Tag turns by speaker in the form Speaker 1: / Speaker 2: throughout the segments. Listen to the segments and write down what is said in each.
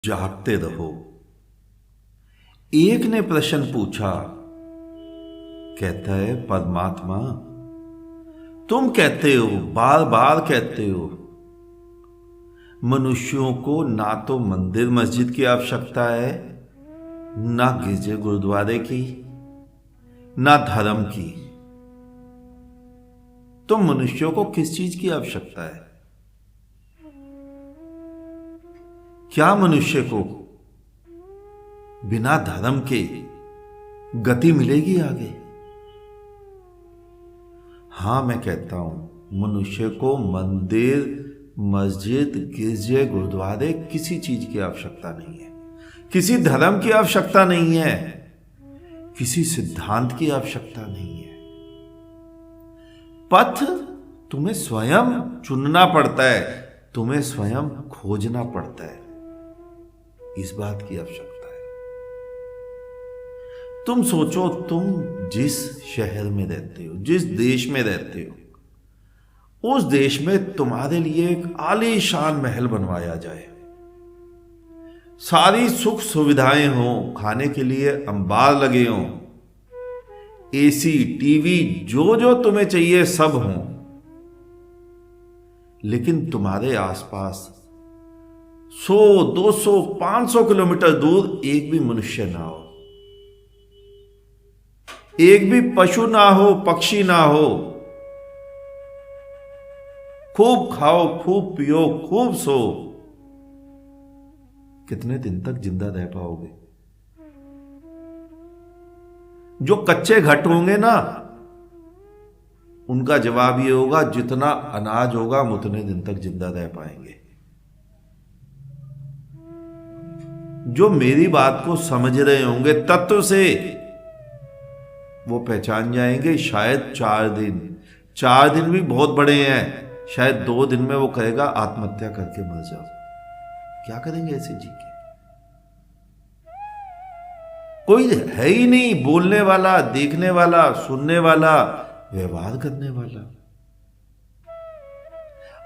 Speaker 1: जागते रहो। एक ने प्रश्न पूछा, कहता है परमात्मा, तुम कहते हो, बार बार कहते हो, मनुष्यों को ना तो मंदिर मस्जिद की आवश्यकता है, ना गिरजे गुरुद्वारे की, ना धर्म की। तो मनुष्यों को किस चीज की आवश्यकता है? क्या मनुष्य को बिना धर्म के गति मिलेगी आगे? हां, मैं कहता हूं, मनुष्य को मंदिर मस्जिद गिरजे गुरुद्वारे किसी चीज की आवश्यकता नहीं है, किसी धर्म की आवश्यकता नहीं है, किसी सिद्धांत की आवश्यकता नहीं है। पथ तुम्हें स्वयं चुनना पड़ता है, तुम्हें स्वयं खोजना पड़ता है, इस बात की आवश्यकता है। तुम सोचो, तुम जिस शहर में रहते हो, जिस देश में रहते हो, उस देश में तुम्हारे लिए एक आलीशान महल बनवाया जाए, सारी सुख सुविधाएं हो, खाने के लिए अंबार लगे हों, एसी टीवी जो जो तुम्हें चाहिए सब हो, लेकिन तुम्हारे आसपास 100, 200, 500 किलोमीटर दूर एक भी मनुष्य ना हो, एक भी पशु ना हो, पक्षी ना हो। खूब खाओ, खूब पियो, खूब सो, कितने दिन तक जिंदा रह पाओगे? जो कच्चे घट होंगे ना, उनका जवाब ये होगा, जितना अनाज होगा हम उतने दिन तक जिंदा रह पाएंगे। जो मेरी बात को समझ रहे होंगे तत्व से, वो पहचान जाएंगे शायद 4 दिन भी बहुत बड़े हैं, शायद 2 दिन में वो कहेगा आत्महत्या करके मर जाओ। क्या करेंगे ऐसे जी के? कोई है ही नहीं बोलने वाला, देखने वाला, सुनने वाला, व्यवहार करने वाला।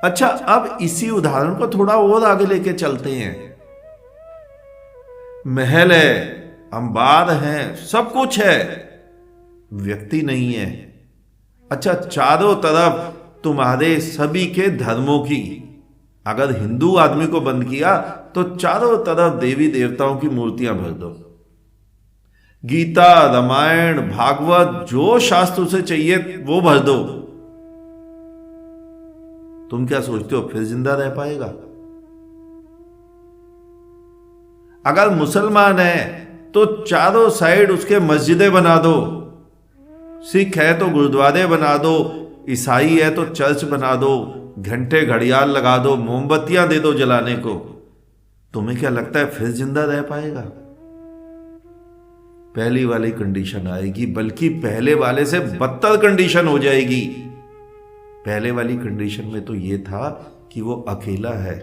Speaker 1: अच्छा, अब इसी उदाहरण को थोड़ा और आगे लेके चलते हैं। महल है, अंबार है, सब कुछ है, व्यक्ति नहीं है। अच्छा, चारों तरफ तुम्हारे सभी के धर्मों की, अगर हिंदू आदमी को बंद किया तो चारों तरफ देवी देवताओं की मूर्तियां भर दो। गीता, रामायण, भागवत, जो शास्त्र उसे चाहिए वो भर दो। तुम क्या सोचते हो, फिर जिंदा रह पाएगा? अगर मुसलमान है तो चारों साइड उसके मस्जिदें बना दो, सिख है तो गुरुद्वारे बना दो, ईसाई है तो चर्च बना दो, घंटे घड़ियाल लगा दो, मोमबत्तियां दे दो जलाने को। तुम्हें क्या लगता है फिर जिंदा रह पाएगा? पहली वाली कंडीशन आएगी, बल्कि पहले वाले से बदतर कंडीशन हो जाएगी। पहले वाली कंडीशन में तो यह था कि वो अकेला है,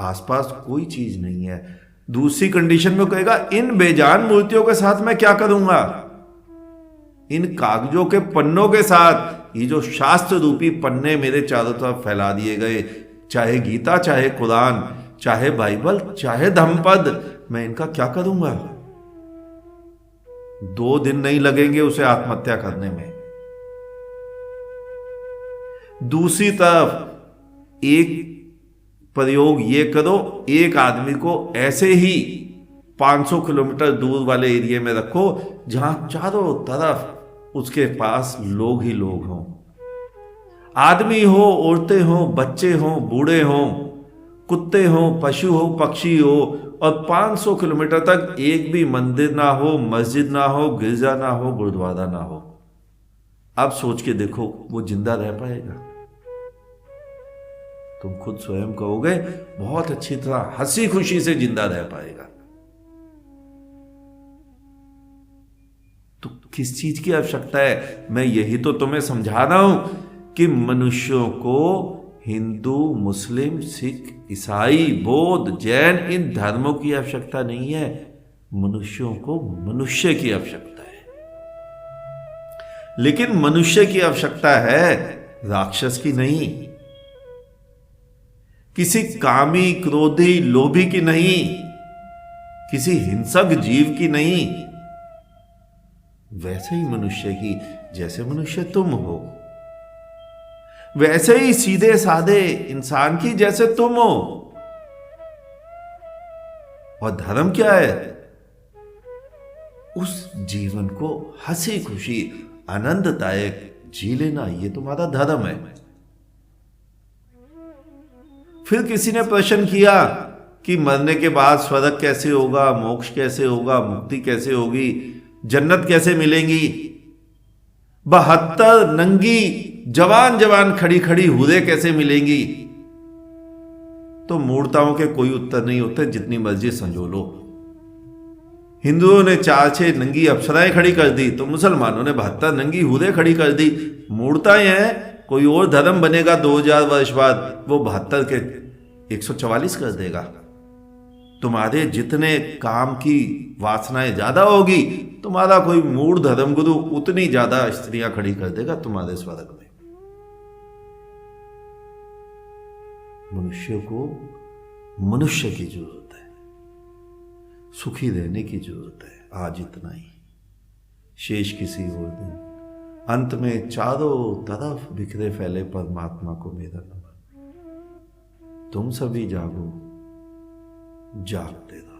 Speaker 1: आसपास कोई चीज नहीं है। दूसरी कंडीशन में कहेगा, इन बेजान मूर्तियों के साथ मैं क्या करूंगा? इन कागजों के पन्नों के साथ, ये जो शास्त्र रूपी पन्ने मेरे चारों तरफ फैला दिए गए, चाहे गीता, चाहे कुरान, चाहे बाइबल, चाहे धम्मपद, मैं इनका क्या करूंगा? 2 दिन नहीं लगेंगे उसे आत्महत्या करने में। दूसरी तरफ एक प्रयोग ये करो, एक आदमी को ऐसे ही 500 किलोमीटर दूर वाले एरिया में रखो जहां चारों तरफ उसके पास लोग ही लोग हों, आदमी हो, औरतें हो, बच्चे हो, बूढ़े हो, कुत्ते हो, पशु हो, पक्षी हो, और 500 किलोमीटर तक एक भी मंदिर ना हो, मस्जिद ना हो, गिरजा ना हो, गुरुद्वारा ना हो। अब सोच के देखो, वो जिंदा रह पाएगा? तुम खुद स्वयं कहोगे बहुत अच्छी तरह हंसी खुशी से जिंदा रह पाएगा। तो किस चीज की आवश्यकता है? मैं यही तो तुम्हें समझा रहा हूं कि मनुष्यों को हिंदू, मुस्लिम, सिख, ईसाई, बौद्ध, जैन, इन धर्मों की आवश्यकता नहीं है। मनुष्यों को मनुष्य की आवश्यकता है। लेकिन मनुष्य की आवश्यकता है, राक्षस की नहीं। किसी कामी, क्रोधी, लोभी की नहीं, किसी हिंसक जीव की नहीं, वैसे ही मनुष्य की, जैसे मनुष्य तुम हो, वैसे ही सीधे साधे इंसान की जैसे तुम हो। और धर्म क्या है? उस जीवन को हंसी खुशी आनंददायक जी लेना, ये तुम्हारा धर्म है। फिर किसी ने प्रश्न किया कि मरने के बाद स्वर्ग कैसे होगा, मोक्ष कैसे होगा, मुक्ति कैसे होगी, जन्नत कैसे मिलेंगी? 72 नंगी जवान जवान खड़ी खड़ी हुरे कैसे मिलेंगी? तो मूर्ताओं के कोई उत्तर नहीं होते, जितनी मर्जी संजो लो। हिंदुओं ने 4-6 नंगी अप्सराएं खड़ी कर दी, तो मुसलमानों ने 72 नंगी हुरे खड़ी कर दी। मूर्ताएं हैं, कोई और धर्म बनेगा 2000 वर्ष बाद, वो 72 के 144 कर देगा। तुम्हारे जितने काम की वासनाएं ज्यादा होगी, तुम्हारा कोई मूढ़ धर्मगुरु उतनी ज्यादा स्त्रियां खड़ी कर देगा तुम्हारे स्वर्ग में। मनुष्य को मनुष्य की जरूरत है, सुखी रहने की जरूरत है। आज इतना ही, शेष किसी और दिन। अंत में चारों तरफ बिखरे फैले परमात्मा को मेरा नमन। तुम सभी जागो, जागते रहो।